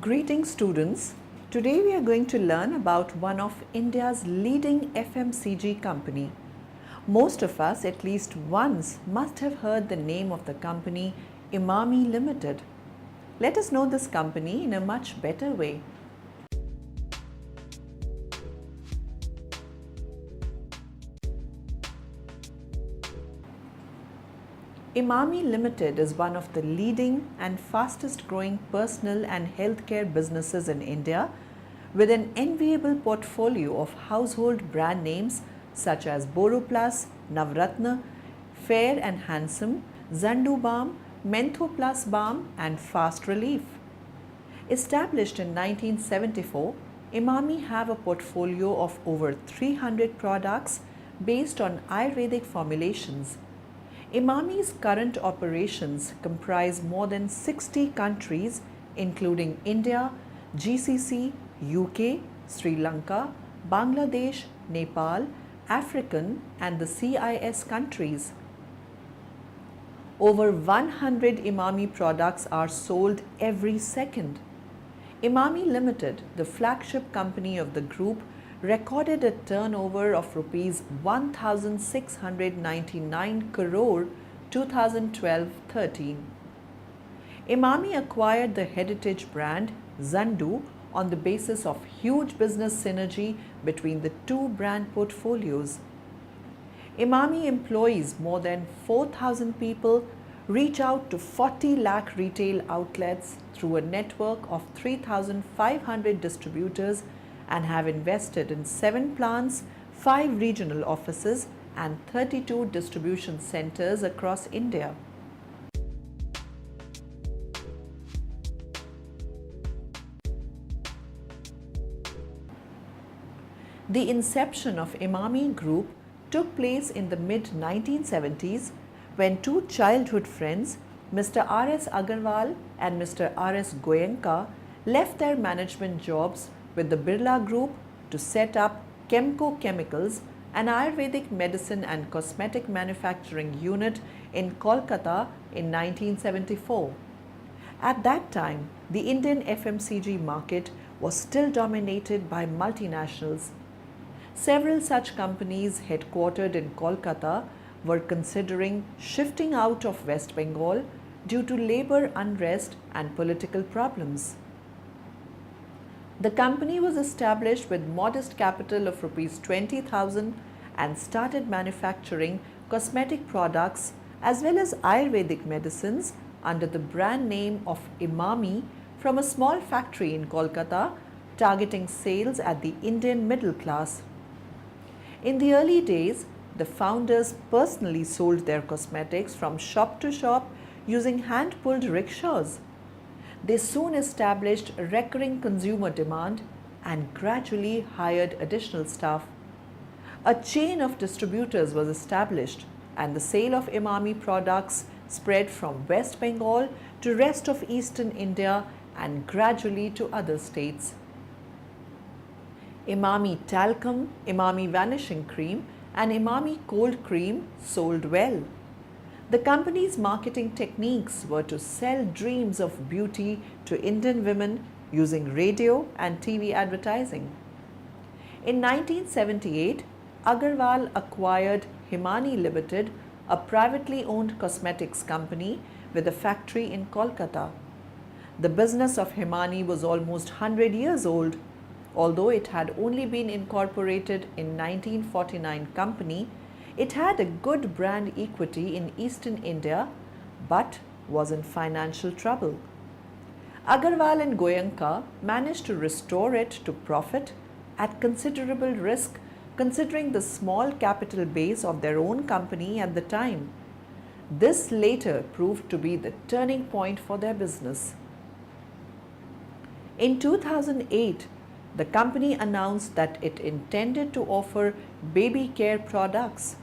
Greetings students. Today we are going to learn about one of India's leading FMCG company. Most of us at least once must have heard the name of the company Emami Limited. Let us know this company in a much better way. Emami Limited is one of the leading and fastest growing personal and healthcare businesses in India with an enviable portfolio of household brand names such as BoroPlus, Navratna, Fair and Handsome, Zandu Balm, Mentho Plus Balm and Fast Relief. Established in 1974, Emami have a portfolio of over 300 products based on Ayurvedic formulations. Emami's current operations comprise more than 60 countries including India, GCC, UK, Sri Lanka, Bangladesh, Nepal, African and the CIS countries. Over 100 Emami products are sold every second. Emami Limited, the flagship company of the group, recorded a turnover of rupees 1,699 crore 2012-13. Emami acquired the heritage brand Zandu on the basis of huge business synergy between the two brand portfolios. Emami employs more than 4,000 people, reach out to 40 lakh retail outlets through a network of 3,500 distributors and have invested in 7 plants, 5 regional offices and 32 distribution centers across India. The inception of Emami Group took place in the mid-1970s when two childhood friends, Mr. R.S. Agarwal and Mr. R.S. Goenka, left their management jobs with the Birla Group to set up Chemco Chemicals, an Ayurvedic medicine and cosmetic manufacturing unit in Kolkata in 1974. At that time, the Indian FMCG market was still dominated by multinationals. Several such companies headquartered in Kolkata were considering shifting out of West Bengal due to labor unrest and political problems. The company was established with modest capital of rupees 20,000 and started manufacturing cosmetic products as well as Ayurvedic medicines under the brand name of Emami from a small factory in Kolkata, targeting sales at the Indian middle class. In the early days, the founders personally sold their cosmetics from shop to shop using hand-pulled rickshaws. They soon established recurring consumer demand and gradually hired additional staff. A chain of distributors was established and the sale of Emami products spread from West Bengal to rest of eastern India and gradually to other states. Emami Talcum, Emami Vanishing Cream and Emami Cold Cream sold well. The company's marketing techniques were to sell dreams of beauty to Indian women using radio and TV advertising. In 1978, Agarwal acquired Himani Limited, a privately owned cosmetics company with a factory in Kolkata. The business of Himani was almost 100 years old. Although it had only been incorporated in 1949 company, it had a good brand equity in eastern India but was in financial trouble. Agarwal and Goenka managed to restore it to profit at considerable risk considering the small capital base of their own company at the time. This later proved to be the turning point for their business. In 2008, the company announced that it intended to offer baby care products.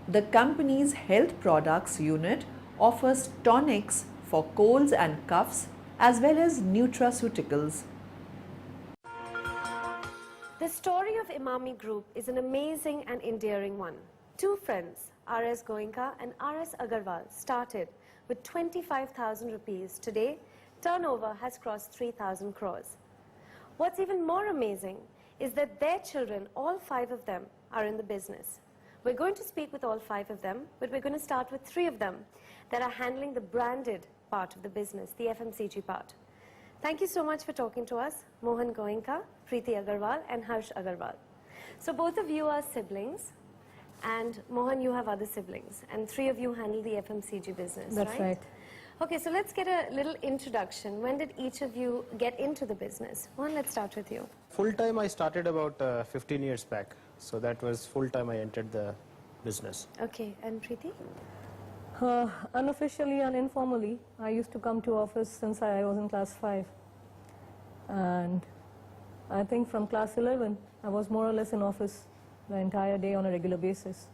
The company's health products unit offers tonics for colds and coughs as well as nutraceuticals. The story of Emami Group is an amazing and endearing one. Two friends, R.S. Goenka and R.S. Agarwal, started with 25,000 rupees. Today, turnover has crossed 3,000 crores. What's even more amazing is that their children, all 5 of them, are in the business. We're going to speak with all 5 of them, but we're going to start with 3 of them that are handling the branded part of the business, the FMCG part. Thank you so much for talking to us, Mohan Goenka, Preeti Agarwal, and Harsh Agarwal. So both of you are siblings, and Mohan, you have other siblings, and 3 of you handle the FMCG business, That's right. Okay, so let's get a little introduction. When did each of you get into the business? Mohan, let's start with you. Full time I started about 15 years back. So that was full time I entered the business. Okay, and Preeti? Unofficially and informally, I used to come to office since I was in class 5. And I think from class 11, I was more or less in office the entire day on a regular basis.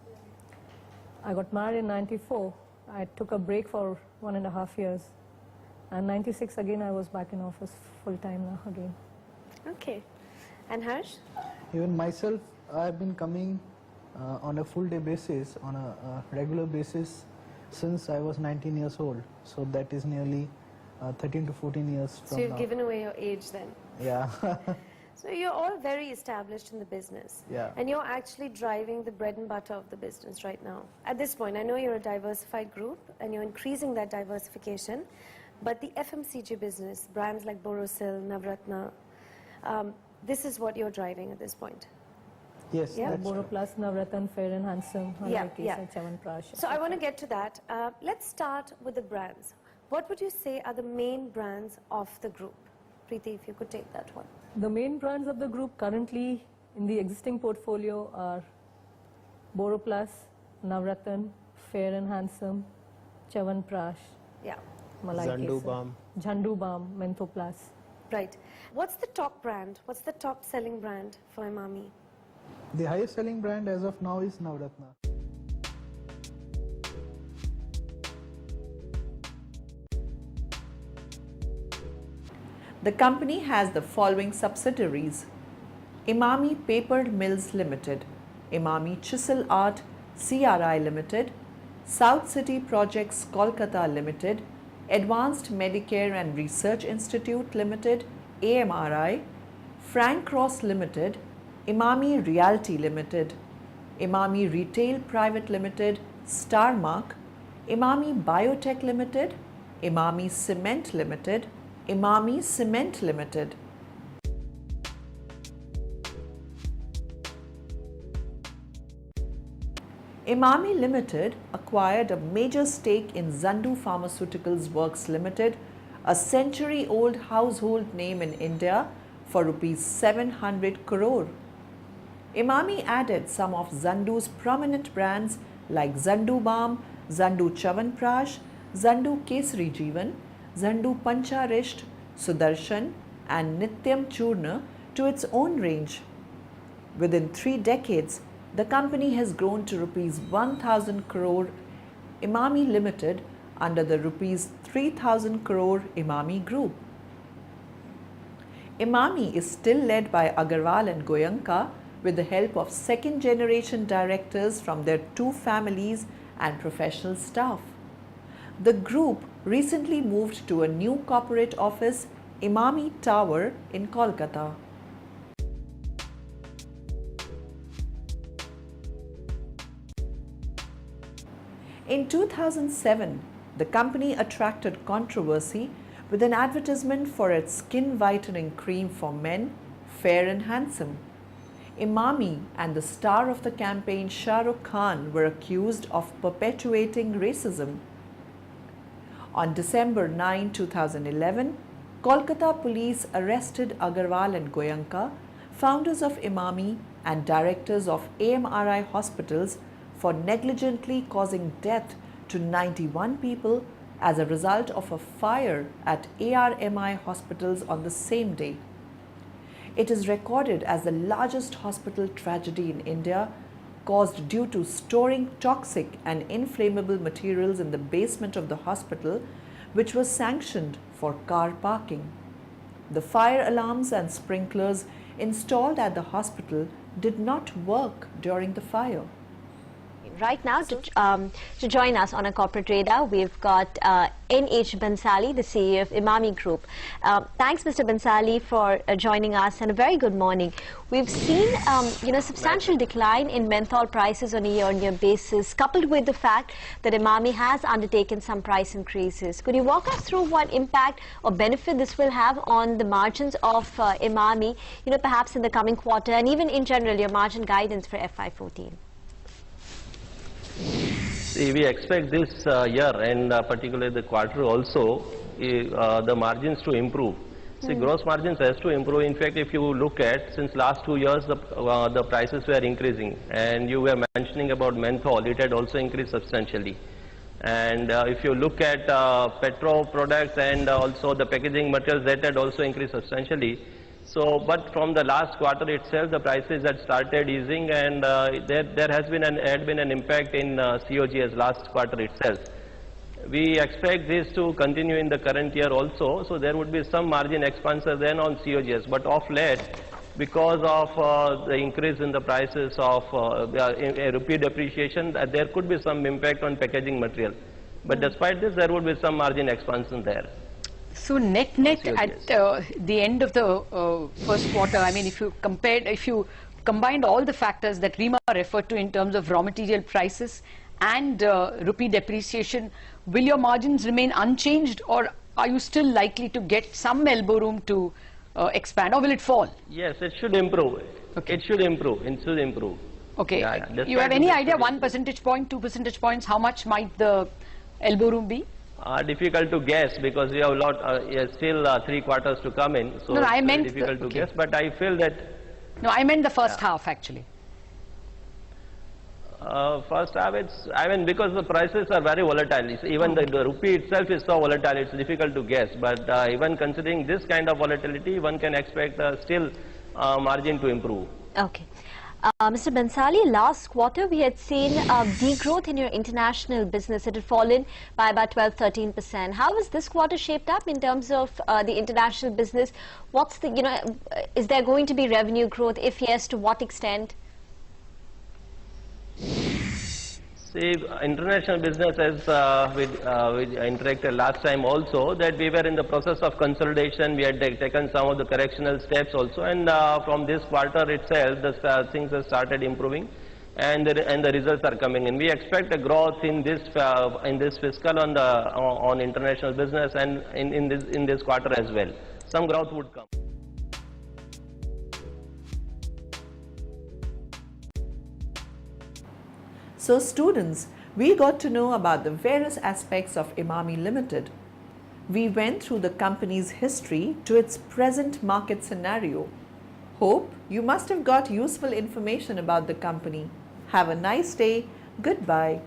I got married in 94. I took a break for 1.5 years. And 96 again, I was back in office full time now again. Okay. And Harsh? Even myself, I've been coming on a full day basis, on a regular basis since I was 19 years old. So that is nearly 13 to 14 years from So you've now. given away your age then. Yeah. So you're all very established in the business. Yeah. And you're actually driving the bread and butter of the business right now. At this point, I know you're a diversified group and you're increasing that diversification, but the FMCG business, brands like Borosil, Navratna, this is what you're driving at this point. Yes, Yeah. that's Boro true. Plus, Navratan, Fair and Handsome, Yeah, Hanaki, yeah. Chyawanprash. So I want to get to that. Let's start with the brands. What would you say are the main brands of the group? Preeti, if you could take that one. The main brands of the group currently in the existing portfolio are Boro Plus, Navratan, Fair and Handsome, Chyawanprash, Yeah, Malai Zandu Kesar, Balm. Jhandu Balm, Mentho Plus. right. What's the top brand? What's the top selling brand for Emami? The highest selling brand as of now is Navratna. The company has the following subsidiaries: Emami Papered Mills Limited, Emami Chisel Art CRI Limited, South City Projects Kolkata Limited, Advanced Medicare and Research Institute Limited AMRI, Frank Cross Limited, Emami Realty Limited, Emami Retail Private Limited Starmark, Emami Biotech Limited, Emami Cement Limited, Emami Cement Limited. Emami Limited acquired a major stake in Zandu Pharmaceuticals Works Limited, a century-old household name in India, for Rs 700 crore. Emami added some of Zandu's prominent brands like Zandu Balm, Zandu Chyawanprash, Zandu Kesari Jeevan, Zandu Pancharisht, Sudarshan and Nityam Churna to its own range. Within 3 decades, the company has grown to Rs 1,000 crore Emami Limited under the Rs 3,000 crore Emami Group. Emami is still led by Agarwal and Goenka with the help of second-generation directors from their 2 families and professional staff. The group recently moved to a new corporate office, Emami Tower in Kolkata. In 2007, the company attracted controversy with an advertisement for its skin whitening cream for men, Fair and Handsome. Emami and the star of the campaign, Shah Rukh Khan, were accused of perpetuating racism. On December 9, 2011, Kolkata police arrested Agarwal and Goenka, founders of Emami and directors of AMRI hospitals, for negligently causing death to 91 people as a result of a fire at ARMI hospitals on the same day. It is recorded as the largest hospital tragedy in India, caused due to storing toxic and inflammable materials in the basement of the hospital, which was sanctioned for car parking. The fire alarms and sprinklers installed at the hospital did not work during the fire. Right now, to join us on a corporate radar, we've got N.H. Bansali, the CEO of Emami Group. Thanks, Mr. Bansali, for joining us, and a very good morning. We've seen, substantial decline in menthol prices on a year-on-year basis, coupled with the fact that Emami has undertaken some price increases. Could you walk us through what impact or benefit this will have on the margins of Emami, perhaps in the coming quarter, and even in general, your margin guidance for FY14? See, we expect this year and particularly the quarter also, the margins to improve. See, gross margins has to improve. In fact, if you look at, since last 2 years, the prices were increasing. And you were mentioning about menthol, it had also increased substantially. And if you look at petro products and also the packaging materials, that had also increased substantially. So, but from the last quarter itself, the prices had started easing, and there had been an impact in COGS last quarter itself. We expect this to continue in the current year also, so there would be some margin expansion then on COGS. But of late, because of the increase in the prices of rupee depreciation, there could be some impact on packaging material. But despite this, there would be some margin expansion there. So net at the end of the first quarter, I mean, if you combined all the factors that Rima referred to in terms of raw material prices and rupee depreciation, will your margins remain unchanged, or are you still likely to get some elbow room to expand, or will it fall? Yes, it should improve. Okay. It should improve. It should improve. Okay. Yeah, you have any idea, 1 percentage point, 2 percentage points, how much might the elbow room be? Difficult to guess because we have still 3 quarters to come in, so no, I meant difficult to guess. But I feel that. No, I meant the first half actually. First half, because the prices are very volatile. Even the rupee itself is so volatile, it's difficult to guess. But even considering this kind of volatility, one can expect still margin to improve. Okay. Mr. Bansali, last quarter we had seen degrowth in your international business. It had fallen by about 12-13%. How is this quarter shaped up in terms of the international business? What's the, is there going to be revenue growth? If yes, to what extent? See, international business, as we interacted last time also, that we were in the process of consolidation. We had taken some of the correctional steps also, and from this quarter itself, the things have started improving, and the results are coming in. We expect a growth in this fiscal on international business, and in this quarter as well. Some growth would come. So students, we got to know about the various aspects of Emami Limited. We went through the company's history to its present market scenario. Hope you must have got useful information about the company. Have a nice day. Goodbye.